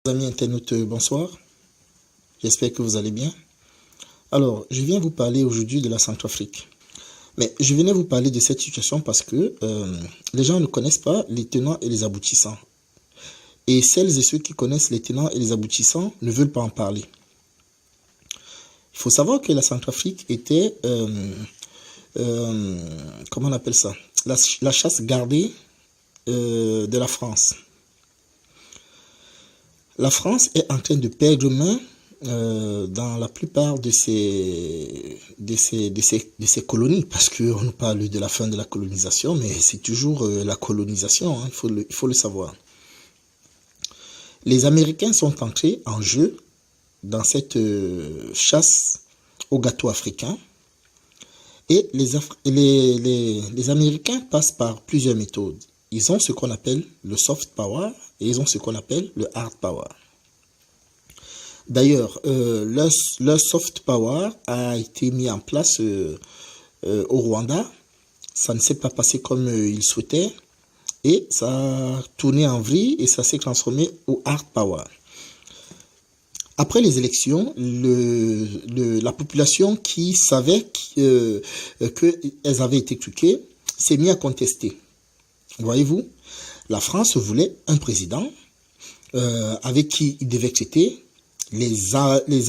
Amis internautes, bonsoir. J'espère que vous allez bien. Alors, je viens vous parler aujourd'hui de la Centrafrique. Mais je venais vous parler de cette situation parce que les gens ne connaissent pas les tenants et les aboutissants. Et celles et ceux qui connaissent les tenants et les aboutissants ne veulent pas en parler. Il faut savoir que la Centrafrique était, comment on appelle ça, la chasse gardée de la France. La France est en train de perdre main dans la plupart de ses colonies, parce qu'on nous parle de la fin de la colonisation, mais c'est toujours la colonisation, hein, il faut le savoir. Les Américains sont entrés en jeu dans cette chasse au gâteau africain, et les Américains passent par plusieurs méthodes. Ils ont ce qu'on appelle le soft power et ils ont ce qu'on appelle le hard power. D'ailleurs, leur soft power a été mis en place au Rwanda. Ça ne s'est pas passé comme ils souhaitaient et ça a tourné en vrille et ça s'est transformé au hard power. Après les élections, la population qui savait qu'elles avaient été truquées s'est mise à contester. Voyez-vous, la France voulait un président avec qui il devait traiter les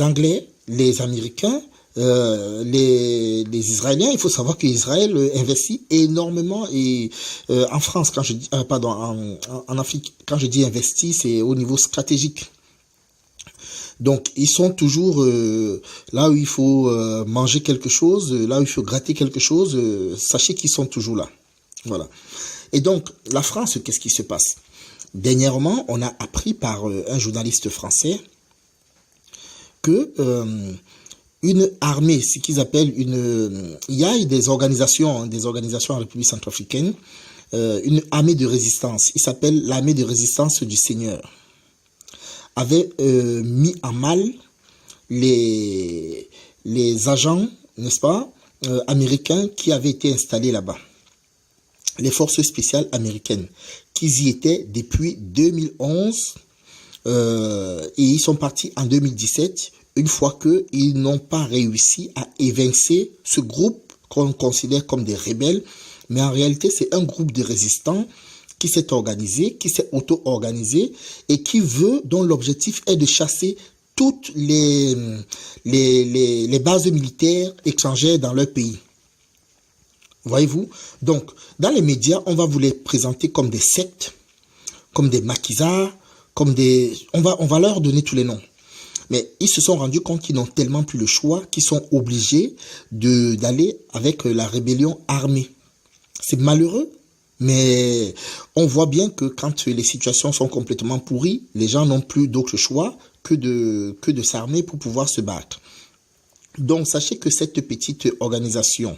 Anglais, les Américains, les Israéliens. Il faut savoir qu'Israël investit énormément et en France, quand je dis, en Afrique, quand je dis investi, c'est au niveau stratégique. Donc, ils sont toujours là où il faut manger quelque chose, là où il faut gratter quelque chose, sachez qu'ils sont toujours là. Voilà. Et donc, la France, qu'est-ce qui se passe? Dernièrement, on a appris par un journaliste français que une armée, ce qu'ils appellent il y a des organisations en République centrafricaine, une armée de résistance, il s'appelle l'armée de résistance du Seigneur, avait mis en mal les agents, n'est-ce pas, américains qui avaient été installés là-bas. Les forces spéciales américaines, qui y étaient depuis 2011, et ils sont partis en 2017, une fois qu'ils n'ont pas réussi à évincer ce groupe qu'on considère comme des rebelles, mais en réalité c'est un groupe de résistants qui s'est organisé, qui s'est auto-organisé, et dont l'objectif est de chasser toutes les bases militaires étrangères dans leur pays. Voyez-vous? Donc, dans les médias, on va vous les présenter comme des sectes, comme des maquisards, comme des... On va leur donner tous les noms. Mais ils se sont rendus compte qu'ils n'ont tellement plus le choix qu'ils sont obligés d'aller avec la rébellion armée. C'est malheureux, mais on voit bien que quand les situations sont complètement pourries, les gens n'ont plus d'autre choix que de s'armer pour pouvoir se battre. Donc, sachez que cette petite organisation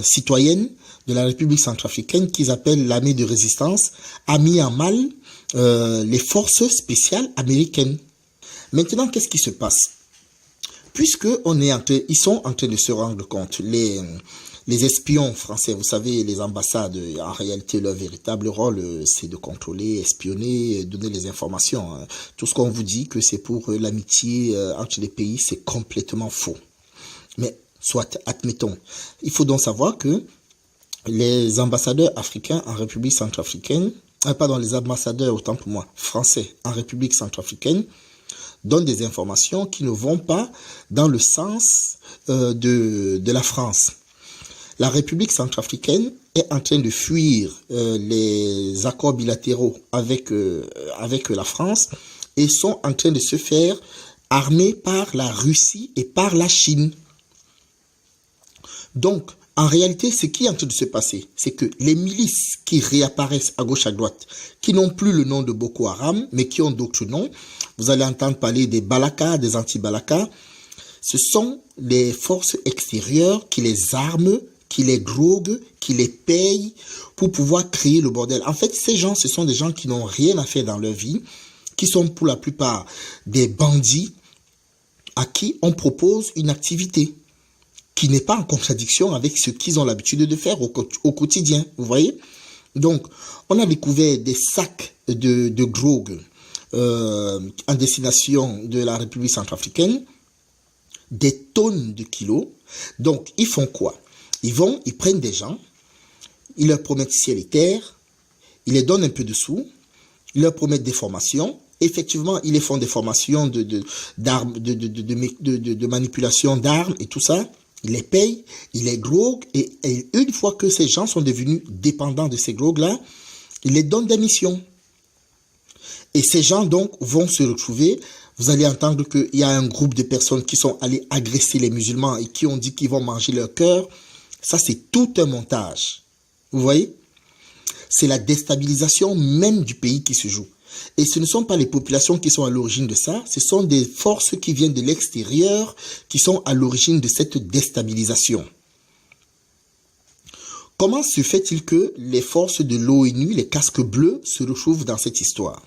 citoyenne de la République centrafricaine qu'ils appellent l'armée de résistance a mis en mal les forces spéciales américaines. Maintenant, qu'est-ce qui se passe? Puisque ils sont en train de se rendre compte, les espions français, vous savez, les ambassades, en réalité, leur véritable rôle, c'est de contrôler, espionner, donner les informations. Tout ce qu'on vous dit que c'est pour l'amitié entre les pays, c'est complètement faux. Mais soit, admettons. Il faut donc savoir que les ambassadeurs africains en République centrafricaine, les ambassadeurs, autant pour moi, français en République centrafricaine, donnent des informations qui ne vont pas dans le sens de la France. La République centrafricaine est en train de fuir les accords bilatéraux avec la France et sont en train de se faire armer par la Russie et par la Chine. Donc, en réalité, ce qui est en train de se passer, c'est que les milices qui réapparaissent à gauche, à droite, qui n'ont plus le nom de Boko Haram, mais qui ont d'autres noms, vous allez entendre parler des Balaka, des anti-Balaka, ce sont les forces extérieures qui les arment, qui les droguent, qui les payent pour pouvoir créer le bordel. En fait, ces gens, ce sont des gens qui n'ont rien à faire dans leur vie, qui sont pour la plupart des bandits à qui on propose une activité qui n'est pas en contradiction avec ce qu'ils ont l'habitude de faire au quotidien, vous voyez? Donc, on a découvert des sacs de drogue en destination de la République centrafricaine, des tonnes de kilos. Donc, ils font quoi? Ils prennent des gens, ils leur promettent ciel et terre, ils leur donnent un peu de sous, ils leur promettent des formations. Effectivement, ils les font des formations de manipulation d'armes et tout ça. Ils les payent, ils les droguent, et une fois que ces gens sont devenus dépendants de ces drogues-là, ils les donnent des missions. Et ces gens, donc, vont se retrouver. Vous allez entendre qu'il y a un groupe de personnes qui sont allées agresser les musulmans et qui ont dit qu'ils vont manger leur cœur. Ça, c'est tout un montage. Vous voyez? C'est la déstabilisation même du pays qui se joue. Et ce ne sont pas les populations qui sont à l'origine de ça, ce sont des forces qui viennent de l'extérieur qui sont à l'origine de cette déstabilisation. Comment se fait-il que les forces de l'ONU, les casques bleus, se retrouvent dans cette histoire?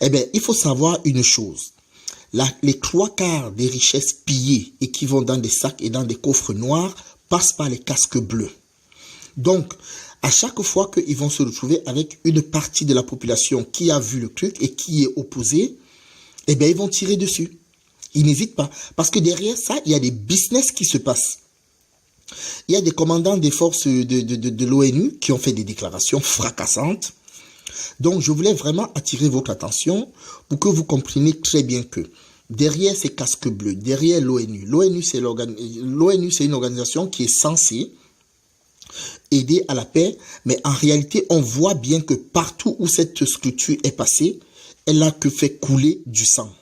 Eh bien, il faut savoir une chose. Les 3/4 des richesses pillées et qui vont dans des sacs et dans des coffres noirs passent par les casques bleus. Donc, à chaque fois qu'ils vont se retrouver avec une partie de la population qui a vu le truc et qui est opposée, eh bien, ils vont tirer dessus. Ils n'hésitent pas. Parce que derrière ça, il y a des business qui se passent. Il y a des commandants des forces de l'ONU qui ont fait des déclarations fracassantes. Donc, je voulais vraiment attirer votre attention pour que vous compreniez très bien que derrière ces casques bleus, derrière l'ONU, c'est une organisation qui est censée aider à la paix, mais en réalité, on voit bien que partout où cette structure est passée, elle a que fait couler du sang.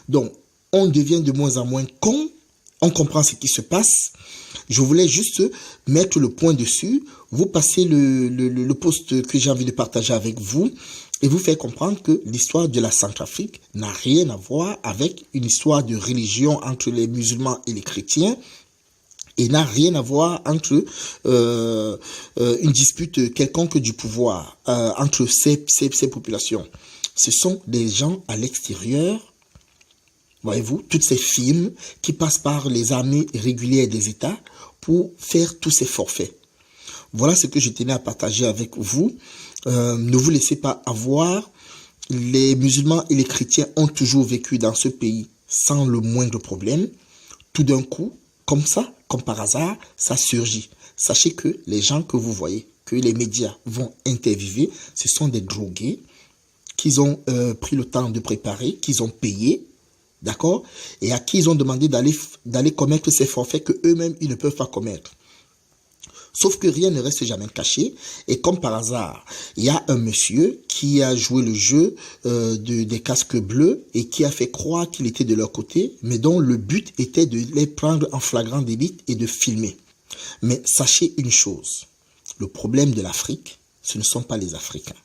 Donc, on devient de moins en moins con, on comprend ce qui se passe. Je voulais juste mettre le point dessus, vous passez le post que j'ai envie de partager avec vous et vous faire comprendre que l'histoire de la Centrafrique n'a rien à voir avec une histoire de religion entre les musulmans et les chrétiens, et n'a rien à voir entre une dispute quelconque du pouvoir entre ces populations. Ce sont des gens à l'extérieur, voyez-vous, toutes ces firmes qui passent par les armées régulières des États pour faire tous ces forfaits. Voilà ce que je tenais à partager avec vous. Ne vous laissez pas avoir. Les musulmans et les chrétiens ont toujours vécu dans ce pays sans le moindre problème. Tout d'un coup, comme ça, comme par hasard, ça surgit. Sachez que les gens que vous voyez, que les médias vont interviewer, ce sont des drogués qu'ils ont pris le temps de préparer, qu'ils ont payé, d'accord, et à qui ils ont demandé d'aller commettre ces forfaits que eux-mêmes ils ne peuvent pas commettre. Sauf que rien ne reste jamais caché. Et comme par hasard, il y a un monsieur qui a joué le jeu des casques bleus et qui a fait croire qu'il était de leur côté, mais dont le but était de les prendre en flagrant délit et de filmer. Mais sachez une chose, le problème de l'Afrique, ce ne sont pas les Africains.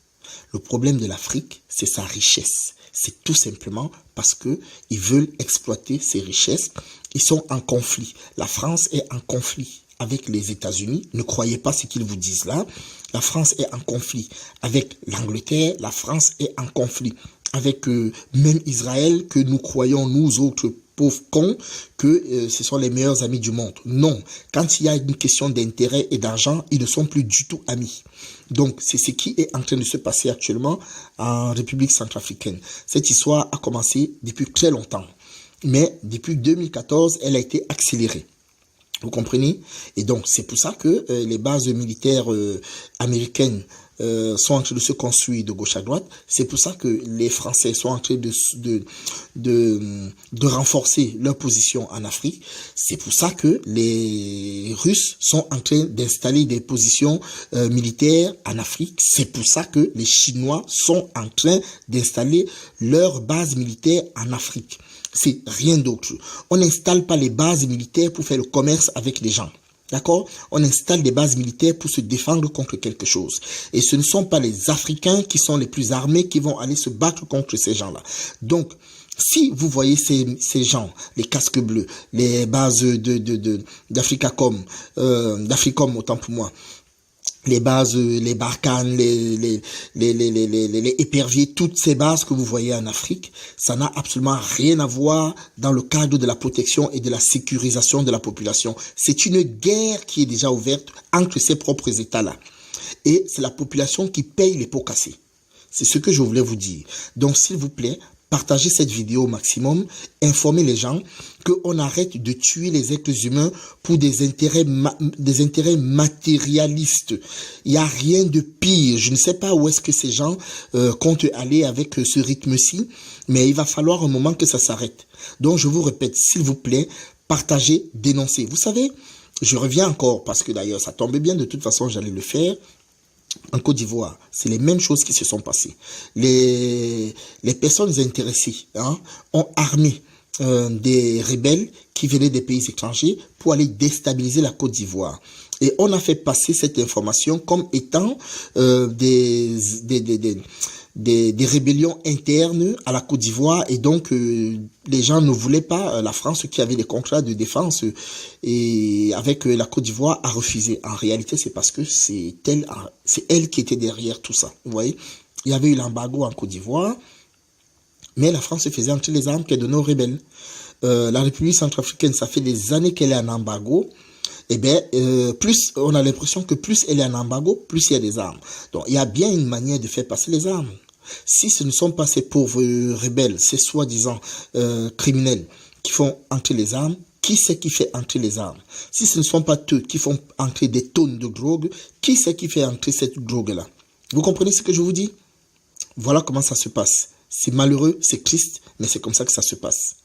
Le problème de l'Afrique, c'est sa richesse. C'est tout simplement parce qu'ils veulent exploiter ces richesses. Ils sont en conflit. La France est en conflit avec les États-Unis. Ne croyez pas ce qu'ils vous disent là. La France est en conflit avec l'Angleterre. La France est en conflit avec même Israël, que nous croyons, nous autres pauvres cons, que ce sont les meilleurs amis du monde. Non. Quand il y a une question d'intérêt et d'argent, ils ne sont plus du tout amis. Donc, c'est ce qui est en train de se passer actuellement en République centrafricaine. Cette histoire a commencé depuis très longtemps. Mais depuis 2014, elle a été accélérée. Vous comprenez? Et donc, c'est pour ça que les bases militaires américaines sont en train de se construire de gauche à droite. C'est pour ça que les Français sont en train de renforcer leur position en Afrique. C'est pour ça que les Russes sont en train d'installer des positions militaires en Afrique. C'est pour ça que les Chinois sont en train d'installer leurs bases militaires en Afrique. C'est rien d'autre. On n'installe pas les bases militaires pour faire le commerce avec les gens. D'accord? On installe des bases militaires pour se défendre contre quelque chose. Et ce ne sont pas les Africains qui sont les plus armés qui vont aller se battre contre ces gens-là. Donc, si vous voyez ces gens, les casques bleus, les bases d'Africacom, d'Africom autant pour moi, les bases, les Barkhane, les éperviers, toutes ces bases que vous voyez en Afrique, ça n'a absolument rien à voir dans le cadre de la protection et de la sécurisation de la population. C'est une guerre qui est déjà ouverte entre ces propres États-là. Et c'est la population qui paye les pots cassés. C'est ce que je voulais vous dire. Donc, s'il vous plaît, partagez cette vidéo au maximum, informez les gens qu'on arrête de tuer les êtres humains pour des intérêts matérialistes. Il n'y a rien de pire. Je ne sais pas où est-ce que ces gens comptent aller avec ce rythme-ci, mais il va falloir un moment que ça s'arrête. Donc, je vous répète, s'il vous plaît, partagez, dénoncez. Vous savez, je reviens encore, parce que d'ailleurs, ça tombait bien, de toute façon, j'allais le faire. En Côte d'Ivoire, c'est les mêmes choses qui se sont passées. Les personnes intéressées ont armé des rebelles qui venaient des pays étrangers pour aller déstabiliser la Côte d'Ivoire. Et on a fait passer cette information comme étant des rébellions internes à la Côte d'Ivoire, et donc les gens ne voulaient pas, la France qui avait des contrats de défense et avec la Côte d'Ivoire a refusé. En réalité, c'est parce que c'est elle qui était derrière tout ça. Vous voyez, il y avait eu l'embargo en Côte d'Ivoire, mais la France faisait entrer les armes qu'elle donnait aux rebelles. La République centrafricaine, ça fait des années qu'elle est en embargo. Eh bien, plus on a l'impression que plus elle est en embargo, plus il y a des armes. Donc, il y a bien une manière de faire passer les armes. Si ce ne sont pas ces pauvres rebelles, ces soi-disant criminels qui font entrer les armes, qui c'est qui fait entrer les armes? Si ce ne sont pas eux qui font entrer des tonnes de drogue, qui c'est qui fait entrer cette drogue-là? Vous comprenez ce que je vous dis? Voilà comment ça se passe. C'est malheureux, c'est triste, mais c'est comme ça que ça se passe.